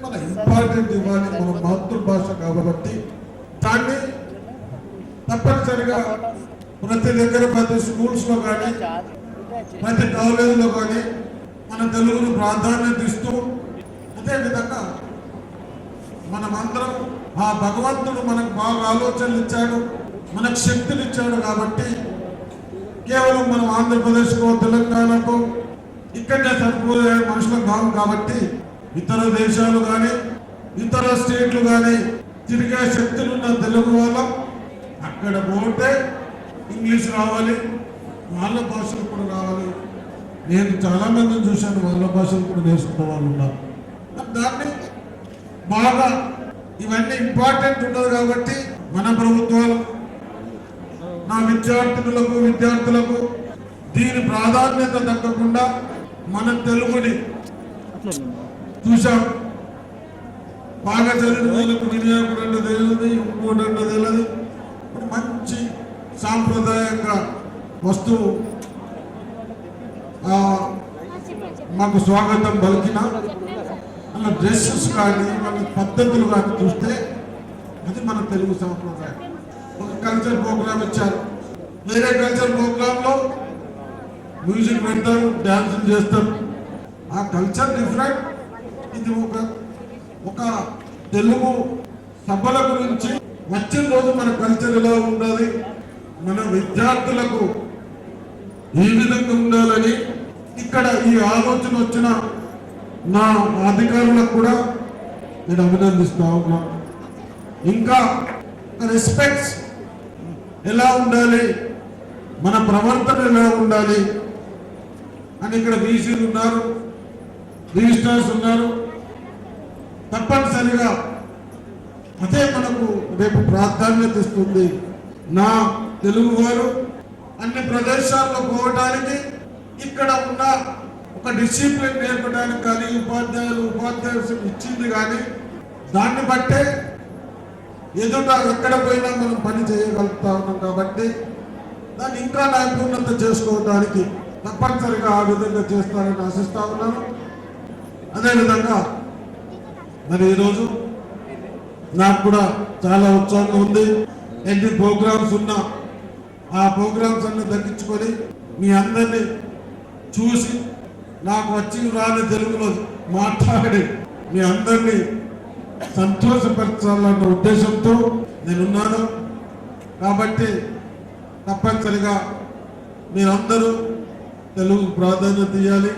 మన ఇంపార్టెంట్ ఇవ్వాలి, మన మాతృభాష కాబట్టి దాన్ని తప్పనిసరిగా ప్రతి దగ్గర ప్రతి స్కూల్స్లో కానీ ప్రతి కాలేజీలో కానీ మన తెలుగును ప్రాధాన్యత ఇస్తూ అదేవిధంగా మనమందరం ఆ భగవంతుడు మనకు బాగా ఆలోచనలు ఇచ్చాడు, మనకు శక్తిని ఇచ్చాడు కాబట్టి కేవలం మనం ఆంధ్రప్రదేశ్కో తెలంగాణకో ఇక్కడనే సరిపోయే మనుషులం కాదు కాబట్టి ఇతర దేశాలు కానీ ఇతర స్టేట్లు కానీ తిరిగే శక్తులున్న తెలుగు వాళ్ళం అక్కడ పోతే ఇంగ్లీష్ రావాలి, వాళ్ళ భాషలు కూడా రావాలి. నేను చాలా మందిని చూశాను, వాళ్ళ భాషలు కూడా నేర్చుకున్న వాళ్ళు ఉన్నారు. దాన్ని బాగా ఇవన్నీ ఇంపార్టెంట్ ఉండదు కాబట్టి మన ప్రభుత్వాలు నా విద్యార్థులకు దీని ప్రాధాన్యత తగ్గకుండా మన తెలుగుని చూసాం. బాగా చదివిన వాళ్ళకు వినియోగం రెండు తెలియదు, ఇంకోటి రెండు తెలియదు. మంచి సాంప్రదాయంగా వస్తువు మాకు స్వాగతం పలికిన అలా డ్రెస్సెస్ కానీ వాళ్ళ పద్ధతులు కానీ చూస్తే అది మన తెలుగు సాంప్రదాయం. ఒక కల్చర్ ప్రోగ్రామ్ ఇచ్చారు, వేరే కల్చర్ ప్రోగ్రాంలో మ్యూజిక్ పెడతారు, డ్యాన్సులు చేస్తారు. ఆ కల్చర్ డిఫరెంట్. ఇది ఒక తెలుగు సభల గురించి వచ్చిన రోజు మన కల్చర్ ఎలా ఉండాలి, మన విద్యార్థులకు ఈ విధంగా ఉండాలని ఇక్కడ ఈ ఆలోచన వచ్చిన నా అధికారులకు కూడా నేను అభినందిస్తా ఉన్నా. ఇంకా రెస్పెక్ట్స్ ఎలా ఉండాలి, మన ప్రవర్తన ఎలా ఉండాలి అని ఇక్కడ వీసీలు ఉన్నారు, రిజిస్ట్రార్స్ ఉన్నారు. తప్పనిసరిగా అదే మనకు రేపు ప్రాధాన్యత ఇస్తుంది. నా తెలుగు వారు అన్ని ప్రదేశాల్లో పోవడానికి ఇక్కడ ఉన్న ఒక డిసిప్లిన్ నేర్పడానికి కానీ ఉపాధ్యాయులు ఇచ్చింది కానీ దాన్ని బట్టే ఎదుట ఎక్కడ పోయినా మనం పని చేయగలుగుతా ఉన్నాం కాబట్టి దాన్ని ఇంకా నైపుణ్యత చేసుకోవడానికి తప్పనిసరిగా ఆ విధంగా చేస్తారని ఆశిస్తా ఉన్నాను. అదేవిధంగా మరి ఈరోజు నాకు కూడా చాలా ఉత్సాహంగా ఉంది. ఎన్ని ప్రోగ్రామ్స్ ఉన్నా ఆ ప్రోగ్రామ్స్ అన్ని దక్కించుకొని మీ అందరినీ చూసి నాకు వచ్చి రాని తెలుగులో మాట్లాడి మీ అందరినీ సంతోషపరచాలన్న ఉద్దేశంతో నేనున్నాను. కాబట్టి తప్పనిసరిగా మీరందరూ తెలుగు ప్రాధాన్యత ఇవ్వాలి.